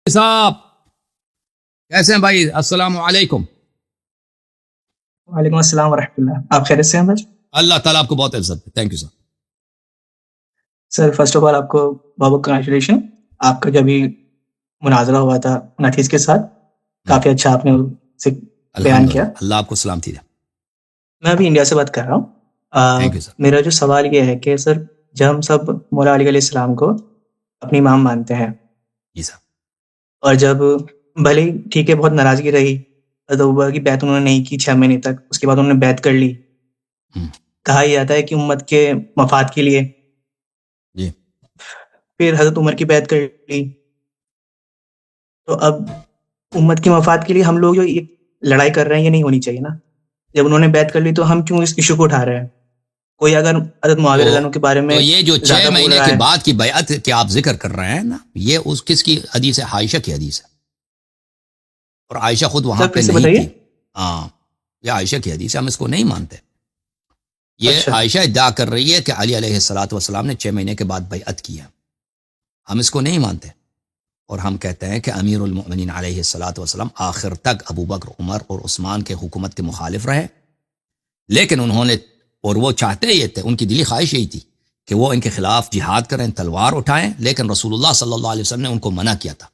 صاحب کیسے ہیں بھائی؟ السلام علیکم. وعلیکم السلام ورحمۃ اللہ. آپ خیریت سے ہیں بھائی؟ اللہ تعالیٰ آپ کو بہت عزت دے. Thank you sir. Sir first of all آپ کو بہت بہت کنگریچولیشن. آپ کا جو ابھی مناظرہ ہوا تھا نفیس کے ساتھ کافی اچھا آپ نے اسے بیان کیا. اللہ آپ کو سلامتی دے. میں ابھی انڈیا سے بات کر رہا ہوں. تھینک یو سر. میرا جو سوال یہ ہے کہ سر جب ہم سب مولا علی علیہ السلام کو اپنی امام مانتے ہیں جی سر. اور جب بھلے ہی ٹھیک ہے بہت ناراضگی رہی ابوبکر کی بیعت انہوں نے نہیں کی 6 مہینے تک، اس کے بعد انہوں نے بیعت کر لی. کہا یہ جاتا ہے کہ امت کے مفاد کے لیے. جی. پھر حضرت عمر کی بیعت کر لی. تو اب امت کے مفاد کے لیے ہم لوگ جو یہ لڑائی کر رہے ہیں یہ نہیں ہونی چاہیے نا. جب انہوں نے بیعت کر لی تو ہم کیوں اس ایشو کو اٹھا رہے ہیں؟ کوئی اگر حضرت معاویہ رضی اللہ عنہ کے بارے میں تو یہ جو 6 مہینے کے بعد کی بیعت کہ آپ ذکر کر رہے ہیں نا، یہ اس کس کی حدیث ہے؟ عائشہ کی حدیث ہے. اور عائشہ خود وہاں پہ نہیں تھی. ہاں یہ عائشہ کی حدیث ہے، ہم اس کو نہیں مانتے. یہ عائشہ ادعا کر رہی ہے کہ علی علیہ الصلوۃ والسلام نے 6 مہینے کے بعد بیعت کی ہے. ہم اس کو نہیں مانتے اور ہم کہتے ہیں کہ امیر المؤمنین علیہ الصلوۃ والسلام آخر تک ابو بکر، عمر اور عثمان کے حکومت کے مخالف رہے. لیکن انہوں نے، اور وہ چاہتے یہ تھے، ان کی دلی خواہش یہی تھی کہ وہ ان کے خلاف جہاد کریں، تلوار اٹھائیں. لیکن رسول اللہ صلی اللہ علیہ وسلم نے ان کو منع کیا تھا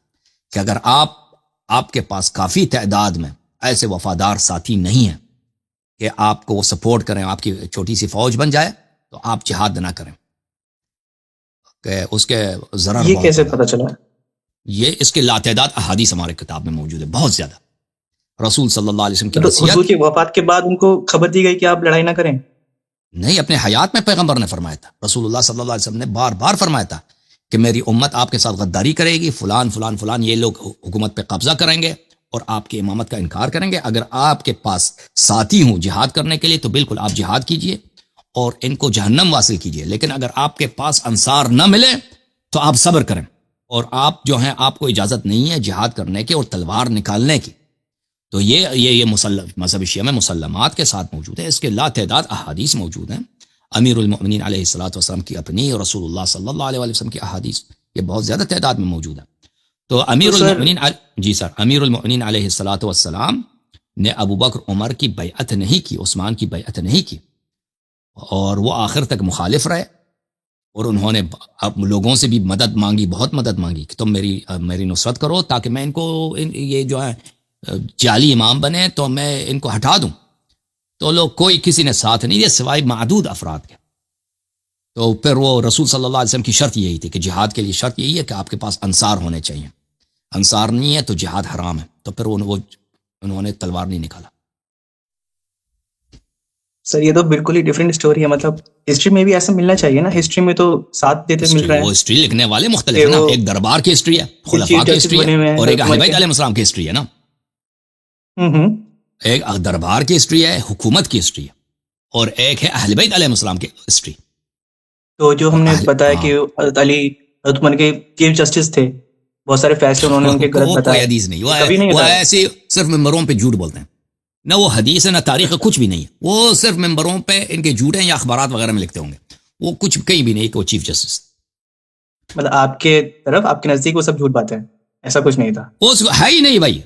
کہ اگر آپ کے پاس کافی تعداد میں ایسے وفادار ساتھی نہیں ہیں کہ آپ کو وہ سپورٹ کریں، آپ کی چھوٹی سی فوج بن جائے، تو آپ جہاد نہ کریں کہ اس کے ضرر. یہ کیسے پتہ چلا؟ یہ اس کے لاتعداد احادیث ہمارے کتاب میں موجود ہے، بہت زیادہ. رسول صلی اللہ علیہ وسلم کی حضور کی وفات کے بعد ان کو خبر دی گئی کہ آپ لڑائی نہ کریں؟ نہیں، اپنے حیات میں پیغمبر نے فرمایا تھا. رسول اللہ صلی اللہ علیہ وسلم نے بار بار فرمایا تھا کہ میری امت آپ کے ساتھ غداری کرے گی، فلان فلان فلان یہ لوگ حکومت پہ قبضہ کریں گے اور آپ کی امامت کا انکار کریں گے. اگر آپ کے پاس ساتھی ہوں جہاد کرنے کے لیے تو بالکل آپ جہاد کیجئے اور ان کو جہنم واصل کیجئے. لیکن اگر آپ کے پاس انصار نہ ملے تو آپ صبر کریں، اور آپ جو ہیں آپ کو اجازت نہیں ہے جہاد کرنے کی اور تلوار نکالنے کی. تو یہ مذہب شیعہ میں مسلمات کے ساتھ موجود ہے. اس کے لا تعداد احادیث موجود ہیں. امیر المؤمنین علیہ الصلوۃ والسلام کی اپنی اور رسول اللہ صلی اللہ علیہ وسلم کی احادیث یہ بہت زیادہ تعداد میں موجود ہے. تو امیر المؤمنین علیہ الصلوۃ والسلام نے ابو بکر عمر کی بیعت نہیں کی، عثمان کی بیعت نہیں کی، اور وہ آخر تک مخالف رہے. اور انہوں نے لوگوں سے بھی مدد مانگی، بہت مدد مانگی کہ تم میری نصرت کرو تاکہ میں ان کو یہ جو ہے جعلی امام بنے تو میں ان کو ہٹا دوں. تو کوئی کسی نے ساتھ نہیں دیا سوائے معدود افراد کے. تو پھر وہ رسول صلی اللہ علیہ وسلم کی شرط یہی تھی کہ جہاد کے لیے شرط یہی ہے کہ آپ کے پاس انصار ہونے چاہیے. انصار نہیں ہے تو جہاد حرام ہے. تو پھر انہوں نے تلوار نہیں نکالا. سر یہ تو بالکل ہی ڈیفرنٹ سٹوری ہے. مطلب ہسٹری میں بھی ایسا ملنا چاہیے نا. ہسٹری میں تو ساتھ دیتے مل رہے ہیں. وہ ہسٹری لکھنے والے مختلف ہیں نا. ایک دربار کی ہسٹری ہے، خلفاء کی ہسٹری ہے، اور ایک اہل بیت علیہ السلام کی ہسٹری ہے نا. ایک دربار کی ہسٹری ہے، حکومت کی ہسٹری ہے، اور ایک ہے اہل بیت علیہ السلام کی ہسٹری. تو جو ہم نے بتایا کہ حضرت علی حضرت عمر کے چیف جسٹس تھے، بہت سارے فیصلے انہوں نے ان کے غلط بتائے. کوئی حدیث نہیں، وہ ایسے صرف ممبروں پہ جھوٹ بولتے ہیں. نہ وہ حدیث ہے نہ تاریخ ہے، کچھ بھی نہیں ہے. وہ صرف ممبروں پہ ان کے جھوٹ ہیں یا اخبارات وغیرہ میں لکھتے ہوں گے. وہ کچھ کہیں بھی نہیں کہ وہ چیف جسٹس. مطلب آپ کے طرف، آپ کے نزدیک وہ سب جھوٹ باتیں ہیں، ایسا کچھ نہیں تھا؟ وہ ہے ہی نہیں بھائی.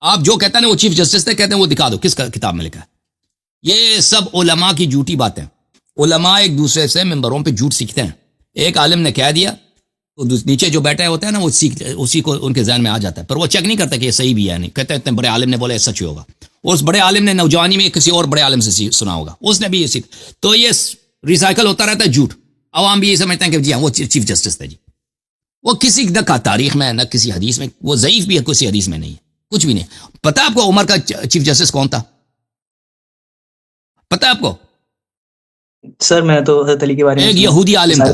آپ جو کہتے ہیں وہ چیف جسٹس تھے، کہتے ہیں وہ دکھا دو کس کتاب میں لکھا ہے. یہ سب علماء کی جھوٹی باتیں. علماء ایک دوسرے سے ممبروں پہ جھوٹ سیکھتے ہیں. ایک عالم نے کہہ دیا تو نیچے جو بیٹھے ہوتے ہیں نا وہ اسی کو ان کے ذہن میں آ جاتا ہے، پر وہ چیک نہیں کرتا کہ یہ صحیح بھی ہے نہیں. کہتے ہیں اتنے بڑے عالم نے بولا سچ ہوگا. اس بڑے عالم نے نوجوانی میں کسی اور بڑے عالم سے سنا ہوگا، اس نے بھی یہ سیکھ. تو یہ ریسائیکل ہوتا رہتا ہے جھوٹ. عوام بھی یہ سمجھتے ہیں کہ جی ہاں وہ چیف جسٹس تھے. جی وہ کسی نہ تاریخ میں نہ کسی حدیث میں، وہ ضعیف بھی ہے، کسی حدیث میں نہیں ہے، کچھ بھی نہیں. پتہ آپ کو عمر کا چیف جسٹس کون تھا؟ پتہ آپ کو؟ سر میں تو حضرت علی کے بارے میں ایک یہودی عالم تھا،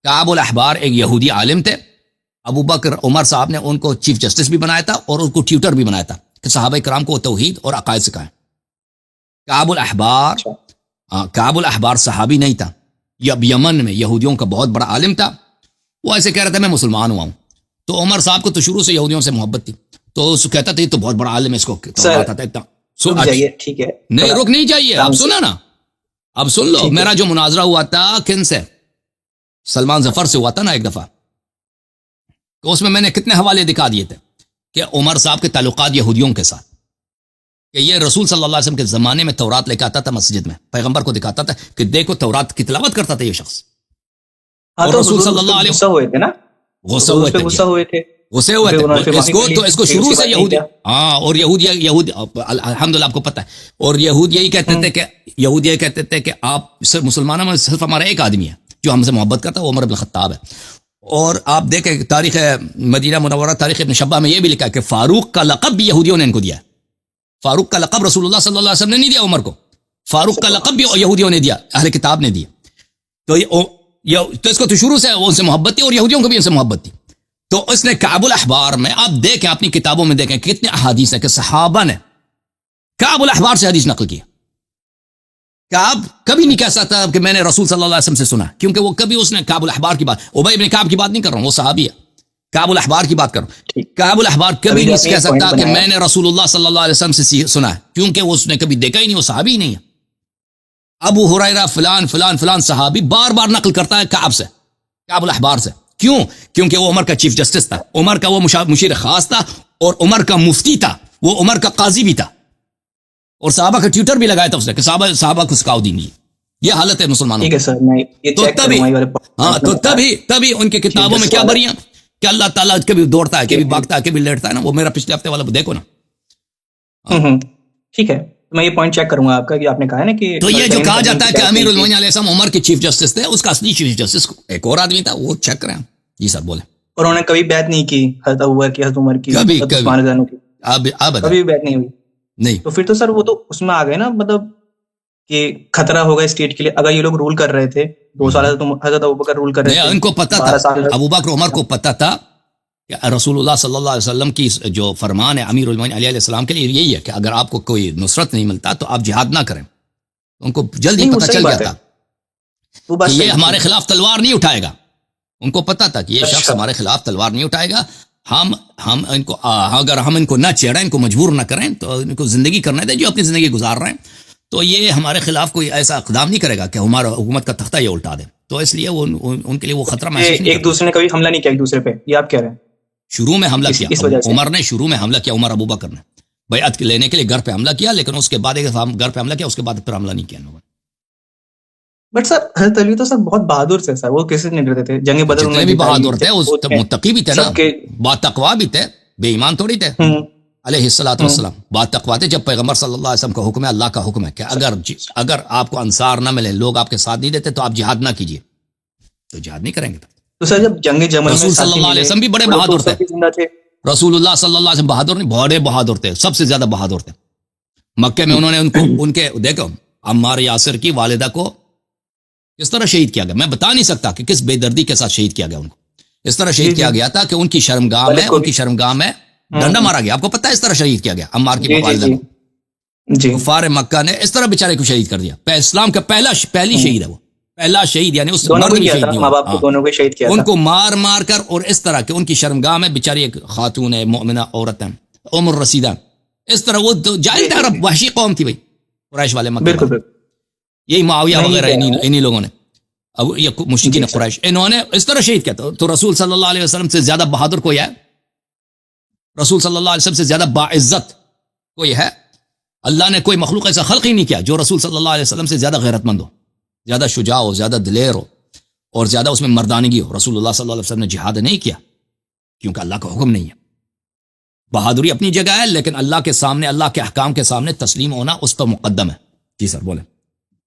کعب الاحبار ایک یہودی عالم تھے. ابو بکر عمر صاحب نے ان کو چیف جسٹس بھی بنایا تھا اور ان کو ٹیوٹر بھی بنایا تھا کہ صحابہ کرام کو توحید اور عقائد سکھائیں. کعب الاحبار صحابی نہیں تھا. یہ یمن میں یہودیوں کا بہت بڑا عالم تھا. وہ ایسے کہہ رہا تھا میں مسلمان ہوا ہوں. تو عمر صاحب کو تو شروع سے یہودیوں سے محبت تھی، تو اس کو کہتا تھا یہ تو بہت بڑا عالم ہے، اس کو ٹھیک ہے نہیں رک نہیں چاہیے. اب سنا نا، اب سن لو. میرا جو مناظرہ ہوا تھا کن سے؟ سلمان ظفر سے ہوا تھا نا ایک دفعہ. تو اس میں نے کتنے حوالے دکھا دیے تھے کہ عمر صاحب کے تعلقات یہودیوں کے ساتھ، کہ یہ رسول صلی اللہ علیہ وسلم کے زمانے میں تورات لے کے آتا تھا مسجد میں، پیغمبر کو دکھاتا تھا کہ دیکھو تورات کی تلاوت کرتا تھا یہ شخص، اور رسول صلی اللہ علیہ وسلم ہوئے تھے نا، غصہ ہوئے تھے، غصے ہوئے تھے اس کو شروع سے یہودی، ہاں، اور یہود الحمدللہ آپ کو پتہ ہے، اور یہود یہی کہتے تھے کہ آپ مسلمانوں میں صرف ہمارا ایک آدمی ہے جو ہم سے محبت کرتا ہے، وہ عمر بن الخطاب ہے. اور آپ دیکھیں تاریخ مدینہ منورہ، تاریخ ابن شبہ میں یہ بھی لکھا ہے کہ فاروق کا لقب بھی یہودیوں نے ان کو دیا ہے. فاروق کا لقب رسول اللہ صلی اللہ علیہ وسلم نے نہیں دیا عمر کو، فاروق کا لقب بھی یہودیوں نے دیا، اہل کتاب نے دیا. تو اس کو تو شروع سے وہ ان سے محبت تھی، اور یہودیوں کو بھی ان سے محبت تھی. تو اس نے کعب الاحبار میں، آپ دیکھیں اپنی کتابوں میں دیکھیں کتنے احادیث ہیں کہ صحابہ نے کعب الاحبار سے حدیث نقل کی. کعب کبھی نہیں کہہ سکتا کہ میں نے رسول صلی اللہ علیہ وسلم سے سنا، کیونکہ وہ کبھی اس نے کعب الاحبار کی بات، ابی بن کعب کی بات نہیں کر رہا ہوں، وہ صحابی ہے، کعب الاحبار کی بات کر رہا ہوں. کعب الاحبار کبھی نہیں کہہ سکتا کہ میں نے رسول اللہ صلی اللہ علیہ وسلم سے سنا ہے، کیونکہ وہ اس نے کبھی دیکھا ہی نہیں، وہ صحابی ہی نہیں ہے. ابو ہریرہ فلان فلان فلان صحابی بار بار نقل کرتا ہے کعب سے، کعب الاحبار سے. کیوں؟ کیونکہ وہ عمر کا چیف جسٹس تھا، عمر کا وہ مشیر خاص تھا، اور عمر کا مفتی تھا، وہ عمر کا قاضی بھی تھا، اور صحابہ کا ٹیوٹر بھی لگایا تھا اس نے کہ صحابہ کو سکھاؤ دین. یہ حالت ہے مسلمانوں کی. تو تبھی ان کی کتابوں میں کیا بریاں کہ اللہ تعالیٰ کبھی دوڑتا ہے، کبھی بھاگتا ہے، کبھی لیٹتا ہے نا. وہ میرا پچھلے ہفتے والا دیکھو نا. ٹھیک ہے، میں یہ پوائنٹ چیک کروں گا آپ کا کہ آپ نے کہا ہے نا کہ تو یہ جو کہا جاتا ہے کہ امیر المومنین علیہ السلام عمر کے چیف جسٹس تھے، اس کا اصلی چیف جسٹس ایک اور آدمی تھا، وہ چیک کریں. جی سر بولیں. اور انہوں نے کبھی بیعت نہیں کی حضرت ابوبکر کی، حضرت عمر کی، حضرت عثمان رضی اللہ عنہ کی، کبھی بیعت نہیں ہوئی. نہیں. تو پھر تو سر وہ تو اس میں آ گئے نا، مطلب کہ خطرہ ہوگا اسٹیٹ کے لیے. اگر یہ لوگ رول کر رہے تھے 2 سال، حضرت ابوبکر رول کر رہے تھے، ان کو پتا تھا، ابوبکر عمر کو پتا تھا کہ رسول اللہ صلی اللہ علیہ وسلم کی جو فرمان ہے امیر المومنین علیہ السلام کے لیے یہی ہے کہ اگر آپ کو کوئی نصرت نہیں ملتا تو آپ جہاد نہ کریں. ان کو جلدی پتہ چل گیا تھا کہ یہ ہمارے خلاف تلوار نہیں اٹھائے گا. ان کو پتا تھا کہ یہ شخص ہمارے خلاف تلوار نہیں اٹھائے گا. ہم ان کو اگر ہم ان کو نہ چھیڑیں، ان کو مجبور نہ کریں، تو ان کو زندگی کرنے دیں جو اپنی زندگی گزار رہے ہیں، تو یہ ہمارے خلاف کوئی ایسا اقدام نہیں کرے گا کہ ہمارا حکومت کا تختہ یہ الٹا دے. تو اس لیے وہ ان کے لیے وہ خطرہ محسوس نہیں. ایک دوسرے نے کبھی حملہ نہیں کیا ایک دوسرے پہ، یہ آپ کہہ رہے ہیں؟ شروع میں حملہ کیا عمر نے، شروع میں حملہ کیا عمر ابوبکر نے، بیعت لینے کے لیے گھر پہ حملہ کیا، لیکن اس کے بعد گھر پہ حملہ کیا، اس کے بعد پھر حملہ نہیں کیا انہوں نے. بٹ سر حضرت علی تو سر بہت بہادر تھے سر، وہ کیسے نہیں ڈرتے تھے؟ جنگ بدر میں بھی بہادر تھے، اس متقی بھی تھے نا، با تقوا بھی تھے، بے ایمان تھوڑی تھے. علیہ الصلوۃ والسلام با تقوا تھے. جب پیغمبر صلی اللہ علیہ وسلم کا حکم ہے، اللہ کا حکم ہے کہ اگر آپ کو انصار نہ ملے، لوگ آپ کے ساتھ نہیں دیتے، تو آپ جہاد نہ کیجیے. تو جہاد نہیں کریں گے. تو سر جب جنگ جمل میں رسول صلی اللہ علیہ وسلم بھی بڑے بہادر تھے. رسول اللہ صلی اللہ علیہ وسلم بہادر نہیں، بڑے بہادر تھے، سب سے زیادہ بہادر تھے. مکے میں انہوں نے ان کے دیکھو عمار یاسر کی والدہ کو کس طرح شہید کیا گیا. میں بتا نہیں سکتا کہ کس بے دردی کے ساتھ شہید کیا گیا. ان کو اس طرح شہید کیا گیا تھا کہ ان کی شرمگاہ میں ڈنڈا مارا گیا. آپ کو پتا ہے اس طرح شہید کیا گیا عمار کی والدہ کو. کفار مکہ نے اس طرح بیچارے کو شہید کر دیا. اسلام کا پہلی شہید ہے، وہ پہلا شہید، یعنی اس مرد بھی شہید نہیں، ان کو مار مار کر، اور اس طرح کہ ان کی شرمگاہ میں بیچاری ایک خاتون ہے، مومنہ عورت ہے، عمر رسیدہ، اس طرح وہ جاہل تھا، عرب وحشی قوم تھی بھائی، قریش والے مکہ. یہی معاویہ وغیرہ انہی لوگوں نے، اب یہ مشرکین قریش، انہوں نے اس طرح شہید کیا. تو رسول صلی اللہ علیہ وسلم سے زیادہ بہادر کوئی ہے؟ رسول صلی اللہ علیہ وسلم سے زیادہ باعزت کوئی ہے؟ اللہ نے کوئی مخلوق ایسا خلق ہی نہیں کیا جو رسول صلی اللہ علیہ وسلم سے زیادہ غیرت مند ہو، زیادہ شجاع ہو، زیادہ دلیر ہو، اور زیادہ اس میں مردانگی ہو. رسول اللہ صلی اللہ علیہ وسلم نے جہاد نہیں کیا کیونکہ اللہ کا حکم نہیں ہے. بہادری اپنی جگہ ہے، لیکن اللہ کے سامنے، اللہ کے احکام کے سامنے تسلیم ہونا اس پر مقدم ہے. جی سر بولیں.